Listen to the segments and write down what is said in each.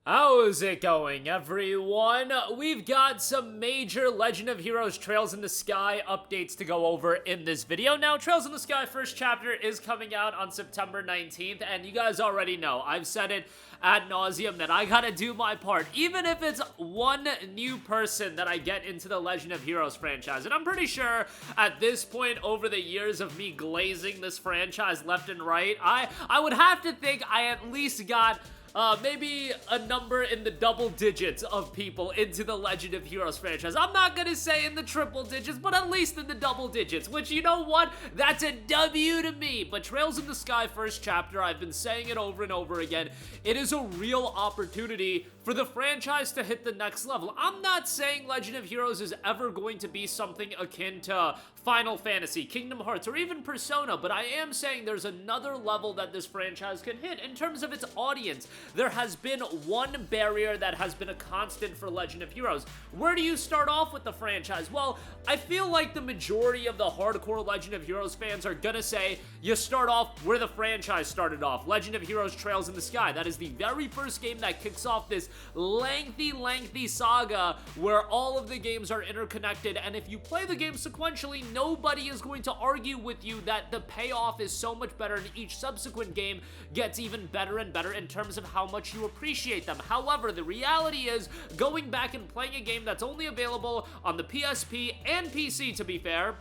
How's it going, everyone? We've got some major Legend of Heroes Trails in the Sky updates to go over in this video. Now, Trails in the Sky first chapter is coming out on September 19th, and you guys already know, I've said it ad nauseum that I gotta do my part, even if it's one new person that I get into the Legend of Heroes franchise. And I'm pretty sure at this point, over the years of me glazing this franchise left and right, I would have to think I at least got maybe a number in the double digits of people into the Legend of Heroes franchise. I'm not gonna say in the triple digits, but at least in the double digits, which, you know what? That's a W to me. But Trails in the Sky first chapter, I've been saying it over and over again, it is a real opportunity for the franchise to hit the next level. I'm not saying Legend of Heroes is ever going to be something akin to Final Fantasy, Kingdom Hearts, or even Persona, but I am saying there's another level that this franchise can hit in terms of its audience. There has been one barrier that has been a constant for Legend of Heroes. Where do you start off with the franchise? Well, I feel like the majority of the hardcore Legend of Heroes fans are gonna say you start off where the franchise started off. Legend of Heroes Trails in the Sky. That is the very first game that kicks off this lengthy saga where all of the games are interconnected, and if you play the game sequentially, nobody is going to argue with you that the payoff is so much better and each subsequent game gets even better and better in terms of how much you appreciate them. However, the reality is, going back and playing a game that's only available on the PSP and PC, to be fair,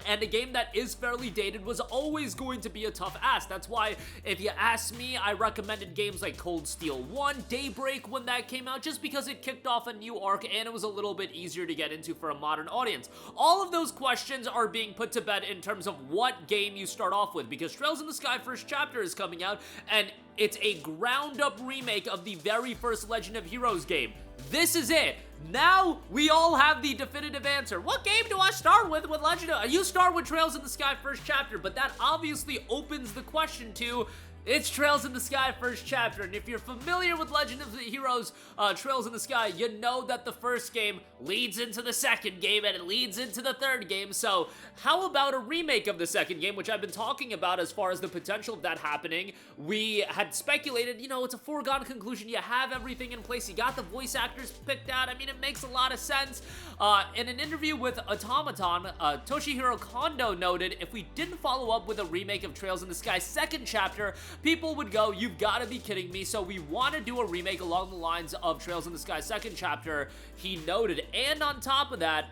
and a game that is fairly dated, was always going to be a tough ask. That's why, if you ask me, I recommended games like Cold Steel 1, Daybreak when that came out, just because it kicked off a new arc and it was a little bit easier to get into for a modern audience. All of those questions are being put to bed in terms of what game you start off with, because Trails in the Sky first chapter is coming out, and it's a ground-up remake of the very first Legend of Heroes game. This is it. Now, we all have the definitive answer. What game do I start with Legend of... You start with Trails in the Sky first chapter, but that obviously opens the question to... It's Trails in the Sky first chapter, and if you're familiar with Legend of the Heroes Trails in the Sky, you know that the first game leads into the second game, and it leads into the third game. So how about a remake of the second game, which I've been talking about as far as the potential of that happening? We had speculated, you know, it's a foregone conclusion. You have everything in place. You got the voice actors picked out. I mean, it makes a lot of sense. In an interview with Automaton, Toshihiro Kondo noted, if we didn't follow up with a remake of Trails in the Sky second chapter, people would go, you've got to be kidding me. So we want to do a remake along the lines of Trails in the Sky second chapter, he noted. And on top of that,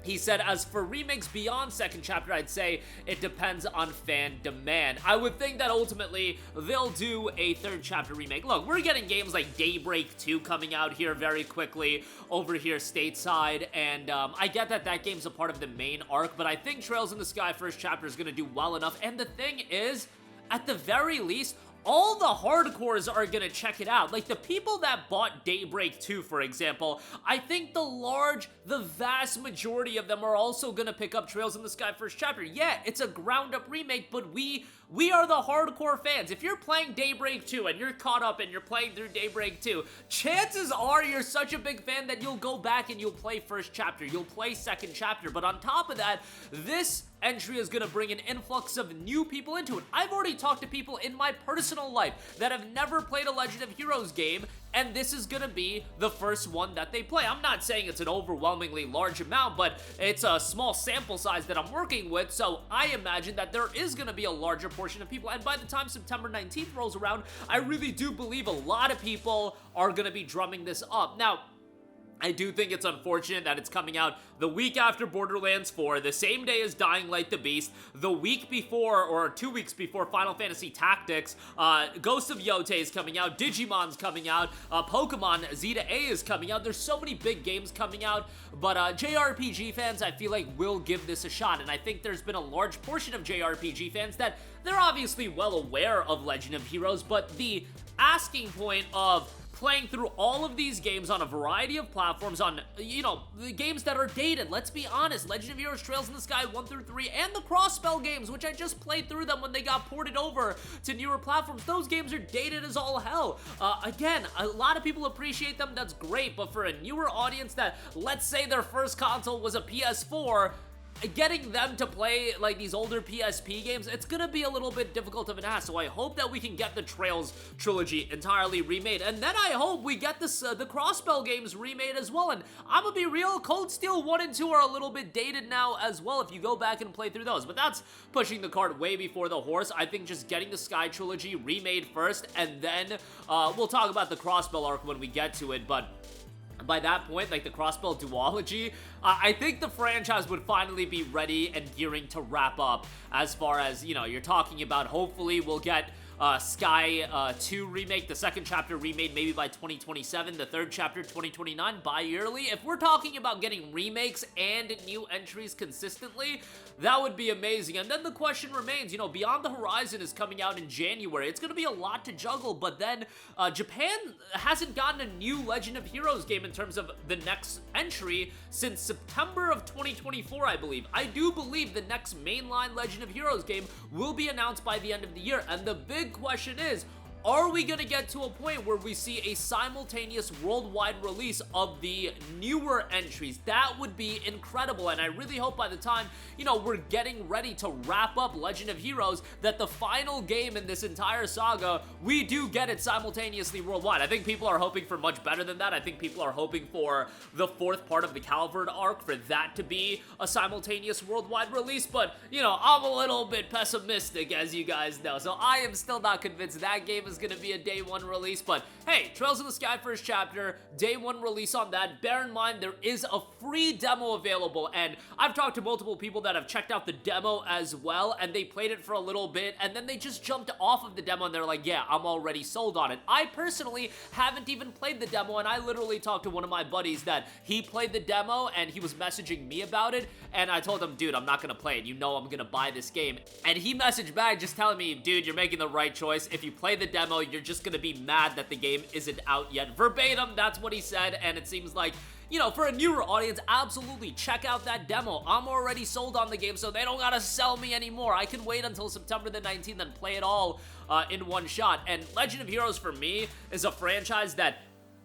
he said, as for remakes beyond second chapter, I'd say it depends on fan demand. I would think that ultimately they'll do a third chapter remake. Look, we're getting games like Daybreak 2 coming out here very quickly over here stateside, and I get that that game's a part of the main arc, but I think Trails in the Sky first chapter is going to do well enough. And the thing is, at the very least, all the hardcores are gonna check it out. Like, the people that bought Daybreak 2, for example, I think the vast majority of them are also gonna pick up Trails in the Sky first chapter. Yeah, it's a ground-up remake, but we are the hardcore fans. If you're playing Daybreak 2 and you're caught up and you're playing through Daybreak 2, chances are you're such a big fan that you'll go back and you'll play first chapter, you'll play second chapter. But on top of that, this entry is gonna bring an influx of new people into it. I've already talked to people in my personal life that have never played a Legend of Heroes game, and this is gonna be the first one that they play. I'm not saying it's an overwhelmingly large amount, but it's a small sample size that I'm working with, so I imagine that there is gonna be a larger portion of people, and by the time September 19th rolls around, I really do believe a lot of people are gonna be drumming this up. Now, I do think it's unfortunate that it's coming out the week after Borderlands 4, the same day as Dying Light the Beast, the week before, or 2 weeks before Final Fantasy Tactics, Ghost of Yote is coming out, Digimon's coming out, Pokemon Zeta A is coming out. There's so many big games coming out, but JRPG fans, I feel like, will give this a shot, and I think there's been a large portion of JRPG fans that they're obviously well aware of Legend of Heroes, but the asking point of playing through all of these games on a variety of platforms, on, you know, the games that are dated. Let's be honest, Legend of Heroes Trails in the Sky 1 through 3 and the Crossspell games, which I just played through them when they got ported over to newer platforms, those games are dated as all hell. Again, a lot of people appreciate them, that's great, but for a newer audience that, let's say their first console was a PS4, getting them to play like these older PSP games, it's gonna be a little bit difficult of an ask. So I hope that we can get the Trails trilogy entirely remade, and then I hope we get this the Crossbell games remade as well. And I'm gonna be real, Cold Steel 1 and 2 are a little bit dated now as well if you go back and play through those, but that's pushing the cart way before the horse. I think just getting the Sky trilogy remade first, and then we'll talk about the Crossbell arc when we get to it. But by that point, like the Crossbell duology, I think the franchise would finally be ready and gearing to wrap up. As far as, you know, you're talking about, hopefully we'll get Sky 2 remake, the second chapter remade maybe by 2027, the third chapter 2029, bi-yearly. If we're talking about getting remakes and new entries consistently, that would be amazing. And then the question remains, you know, Beyond the Horizon is coming out in January. It's going to be a lot to juggle, but then Japan hasn't gotten a new Legend of Heroes game in terms of the next entry since September of 2024, I believe. I do believe the next mainline Legend of Heroes game will be announced by the end of the year, and the big question is, are we going to get to a point where we see a simultaneous worldwide release of the newer entries? That would be incredible, and I really hope by the time, you know, we're getting ready to wrap up Legend of Heroes, that the final game in this entire saga, we do get it simultaneously worldwide. I think people are hoping for much better than that. I think people are hoping for the fourth part of the Calvard arc, for that to be a simultaneous worldwide release, but, you know, I'm a little bit pessimistic, as you guys know, so I am still not convinced that game is going to be a day one release. But hey, Trails in the Sky first chapter, day one release on that. Bear in mind, there is a free demo available, and I've talked to multiple people that have checked out the demo as well, and they played it for a little bit, and then they just jumped off of the demo, and they're like, yeah, I'm already sold on it. I personally haven't even played the demo, and I literally talked to one of my buddies that he played the demo, and he was messaging me about it, and I told him, dude, I'm not gonna play it. You know I'm gonna buy this game. And he messaged back just telling me, dude, you're making the right choice. If you play the demo, you're just gonna be mad that the game isn't out yet. Verbatim, that's what he said, and it seems like, you know, for a newer audience, absolutely check out that demo. I'm already sold on the game, so they don't gotta sell me anymore. I can wait until September the 19th and play it all in one shot. And Legend of Heroes, for me, is a franchise that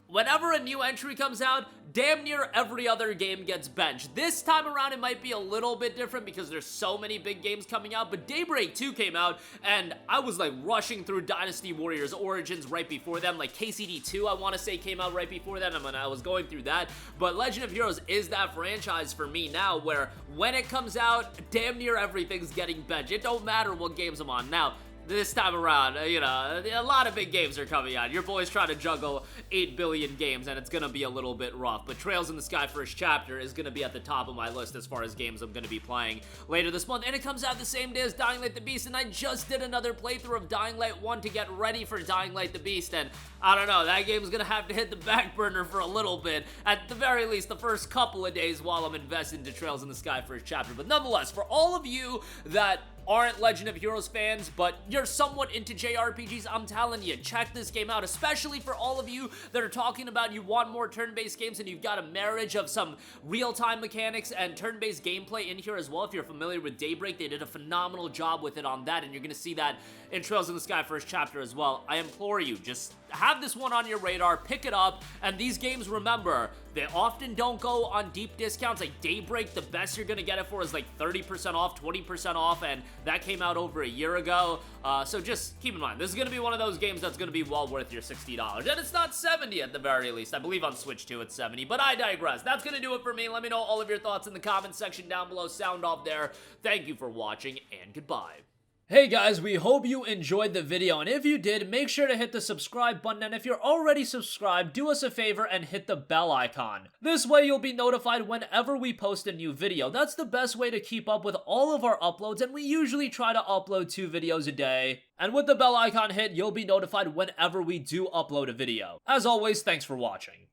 whenever a new entry comes out, damn near every other game gets benched. This time around, it might be a little bit different because there's so many big games coming out, but Daybreak 2 came out, and I was like rushing through Dynasty Warriors Origins right before them. Like KCD 2, I want to say, came out right before that. I was going through that, but Legend of Heroes is that franchise for me now, where when it comes out, damn near everything's getting benched. It don't matter what games I'm on. Now, this time around, you know, a lot of big games are coming out. Your boy's trying to juggle 8 billion games, and it's gonna be a little bit rough. But Trails in the Sky first chapter is gonna be at the top of my list as far as games I'm gonna be playing later this month. And it comes out the same day as Dying Light the Beast, and I just did another playthrough of Dying Light 1 to get ready for Dying Light the Beast, and I don't know, that game's gonna have to hit the back burner for a little bit, at the very least the first couple of days while I'm invested into Trails in the Sky first chapter. But nonetheless, for all of you that aren't Legend of Heroes fans, but you're somewhat into JRPGs, I'm telling you, check this game out, especially for all of you that are talking about you want more turn-based games and you've got a marriage of some real-time mechanics and turn-based gameplay in here as well. If you're familiar with Daybreak, they did a phenomenal job with it on that, and you're gonna see that in Trails in the Sky first chapter as well. I implore you, just have this one on your radar, pick it up, and these games, remember, they often don't go on deep discounts. Like Daybreak, the best you're gonna get it for is like 30% off, 20% off, and that came out over a year ago. So just keep in mind, this is gonna be one of those games that's gonna be well worth your $60. And it's not 70 at the very least. I believe on Switch 2 it's 70, but I digress. That's gonna do it for me. Let me know all of your thoughts in the comments section down below. Sound off there. Thank you for watching, and goodbye. Hey guys, we hope you enjoyed the video, and if you did, make sure to hit the subscribe button, and if you're already subscribed, do us a favor and hit the bell icon. This way you'll be notified whenever we post a new video. That's the best way to keep up with all of our uploads, and we usually try to upload 2 videos a day. And with the bell icon hit, you'll be notified whenever we do upload a video. As always, thanks for watching.